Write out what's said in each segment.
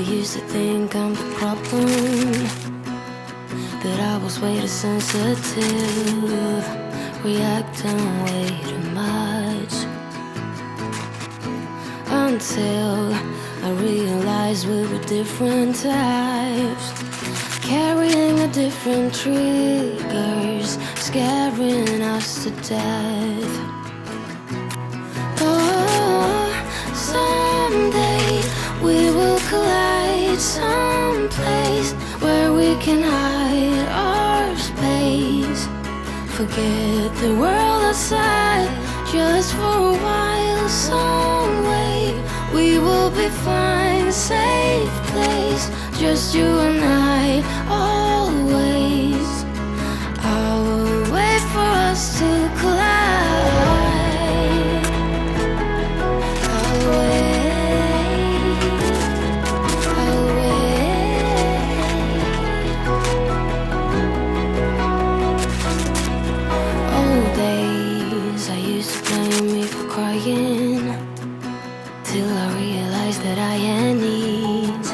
used to think I'm the problem, that I was way too sensitive, reacting way too much, until I realized we were different types, carrying a different triggers, scaring us to death. Oh, someday we will collide someplace where we can hide our space. Forget the world outside just for a while. Some way we will be fine, safe place, just you and I, always. I will wait for us to collide. I'll wait, I'll wait. Old days, I used to blame me for crying, till I realized that I had needs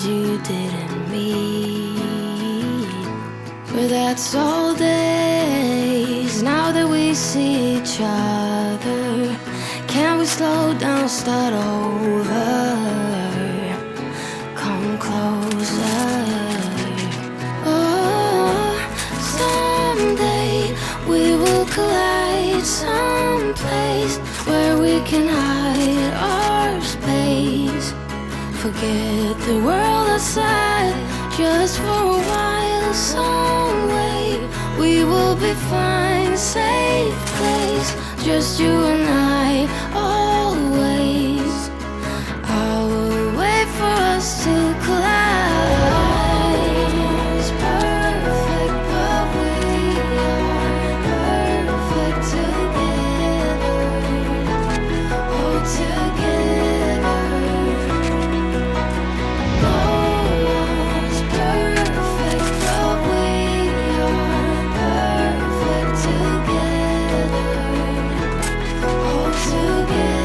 you didn't meet. But that's all days, now that we see each other. Can we slow down, start over? Come closer. Oh, someday we will collide someplace where we can hide our space. Forget the world outside just for a while. Some way we will be fine, safe place, just you and I, always. I will wait for us to collide. It's perfect, but we are perfect together. Oh, together. No one's perfect, but we are perfect together. Oh, together.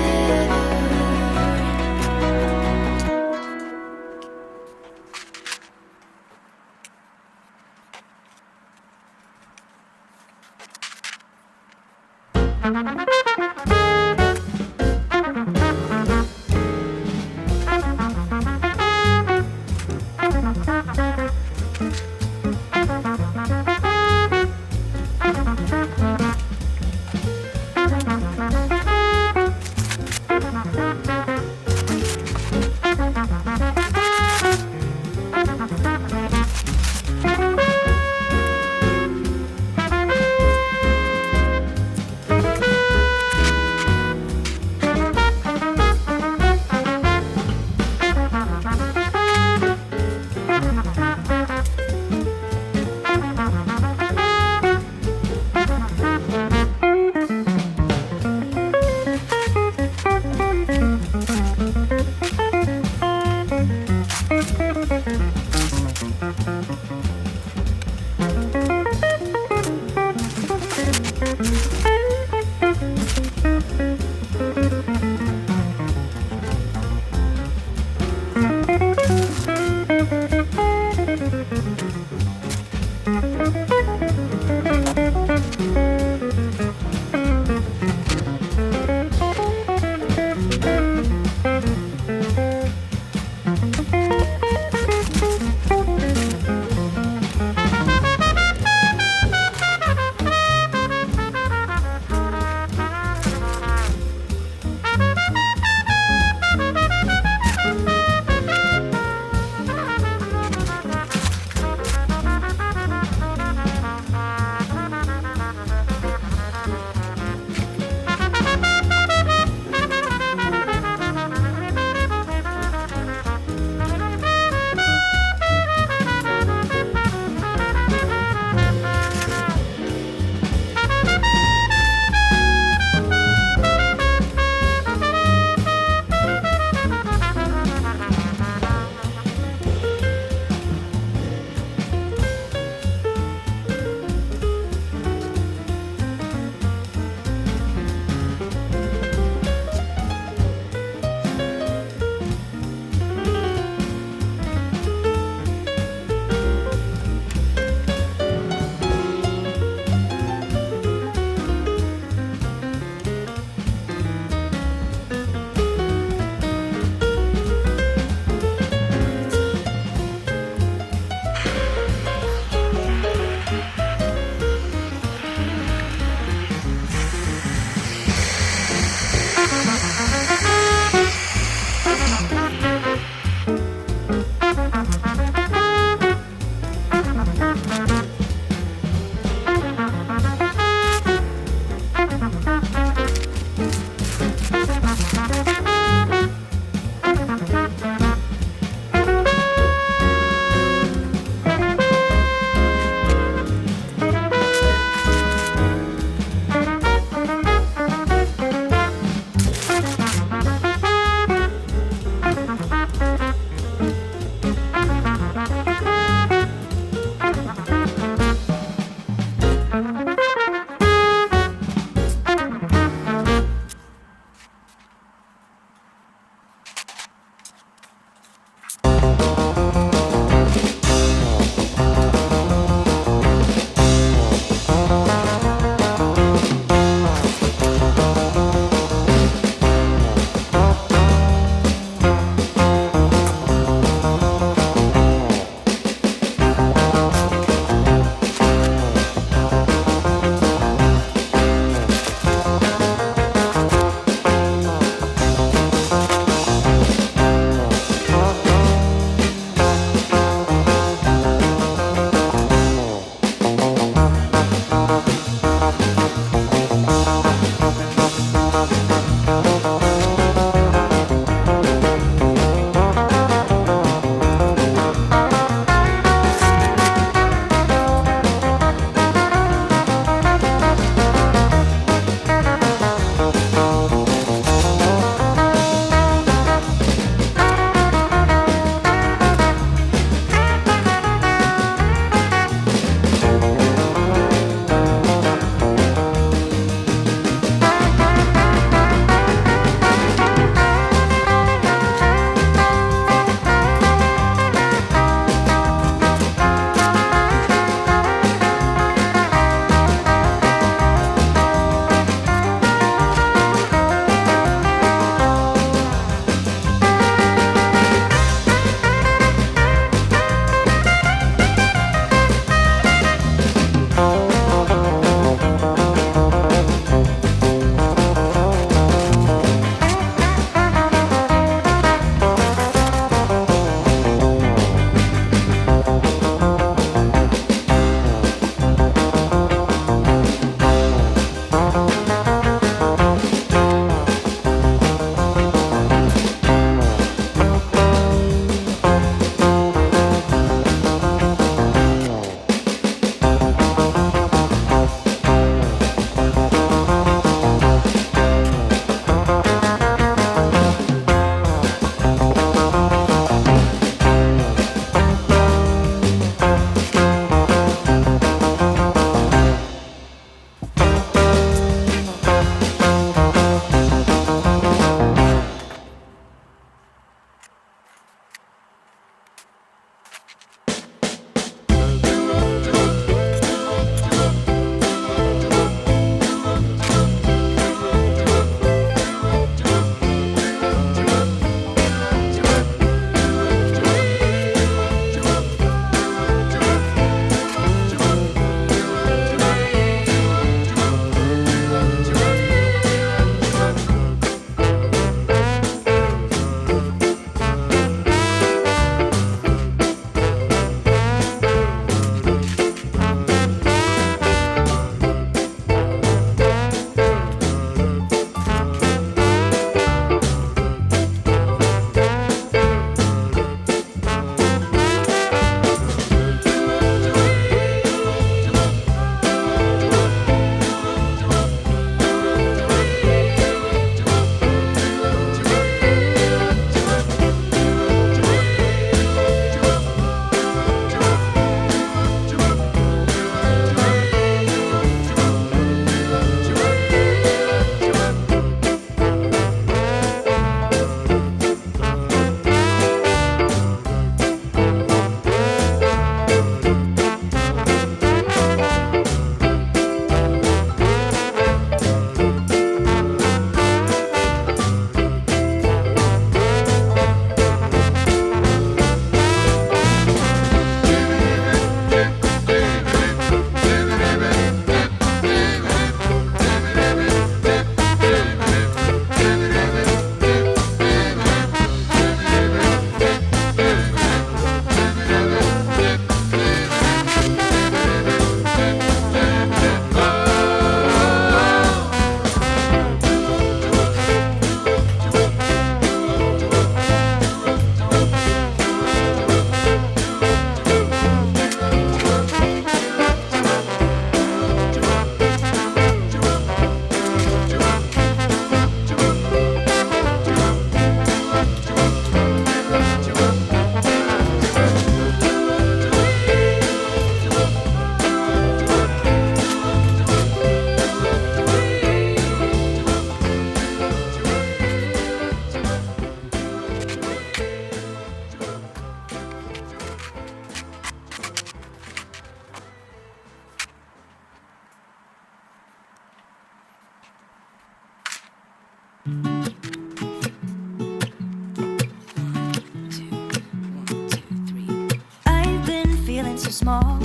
small.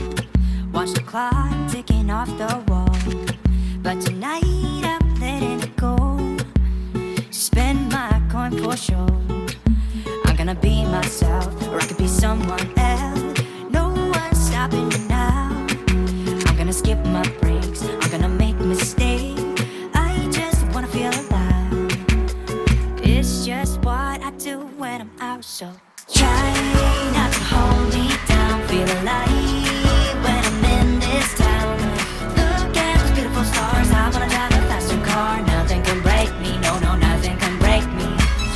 Watch the clock ticking off the wall. But tonight I'm letting it go. Spend my coin for sure. I'm gonna be myself, or I could be someone else. No one's stopping me now. I'm gonna skip my breaks, I'm gonna make mistakes. I just wanna feel alive. It's just what I do when I'm out, so try not to hold me down. Feel alive when I'm in this town. Look at those beautiful stars. I wanna drive a faster car. Nothing can break me, no, no, nothing can break me.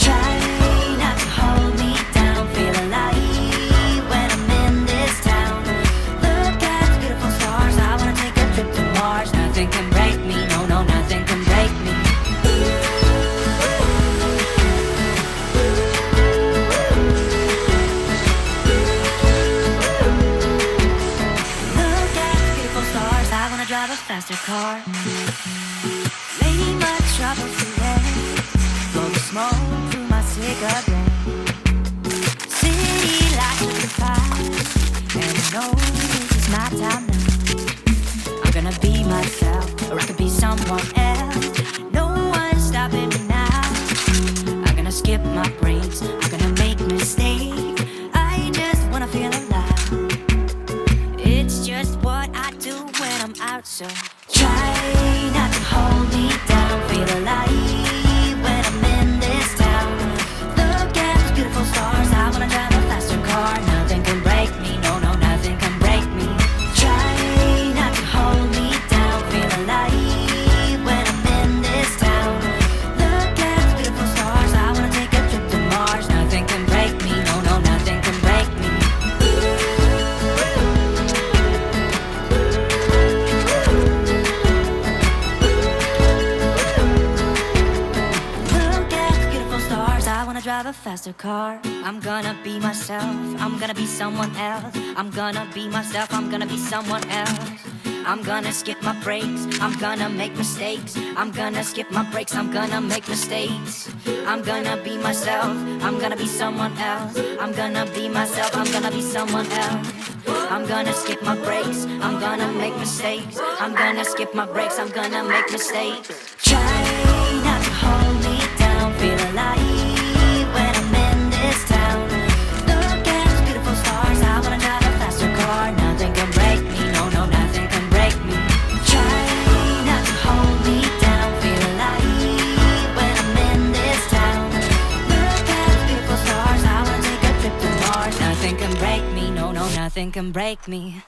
Try not to hold me down. Feel alive when I'm in this town. Look at those beautiful stars. I wanna take a trip to Mars. Nothing can break me, no, no, nothing can break me. Drive a faster car. Lady, much trouble today. Blow the smoke through my cigarette. City lights are the fire, and I know this is my time now. I'm gonna be myself, or I could be someone else. No one's stopping me now. I'm gonna skip my breaks, I'm gonna make mistakes. I just wanna feel alive. It's just what I do when I'm out, so try not to hold me down. Feel alive when I'm in this town. Look at those beautiful stars. I wanna drive a faster car. Nothing can break me, no, no, nothing can break me. Try not to hold me down. Feel alive when I'm in this town. Look at those beautiful stars. I wanna take a trip to Mars. Nothing can break me, no, no, nothing can break me. Drive a faster car. I'm gonna be myself, I'm gonna be someone else. I'm gonna be myself, I'm gonna be someone else. I'm gonna skip my breaks, I'm gonna make mistakes. I'm gonna skip my breaks, I'm gonna make mistakes. I'm gonna be myself, I'm gonna be someone else. I'm gonna be myself, I'm gonna be someone else. I'm gonna skip my breaks, I'm gonna make mistakes. I'm gonna skip my breaks, I'm gonna make mistakes. Try not to hold me down. Feel alive when I'm in this town. Look at those beautiful stars. I wanna drive a faster car. Nothing can break me, no, no, nothing can break me. Try not to hold me down. Feel alive when I'm in this town. Look at those beautiful stars. I wanna take a trip to Mars. Nothing can break me, no, no, nothing can break me.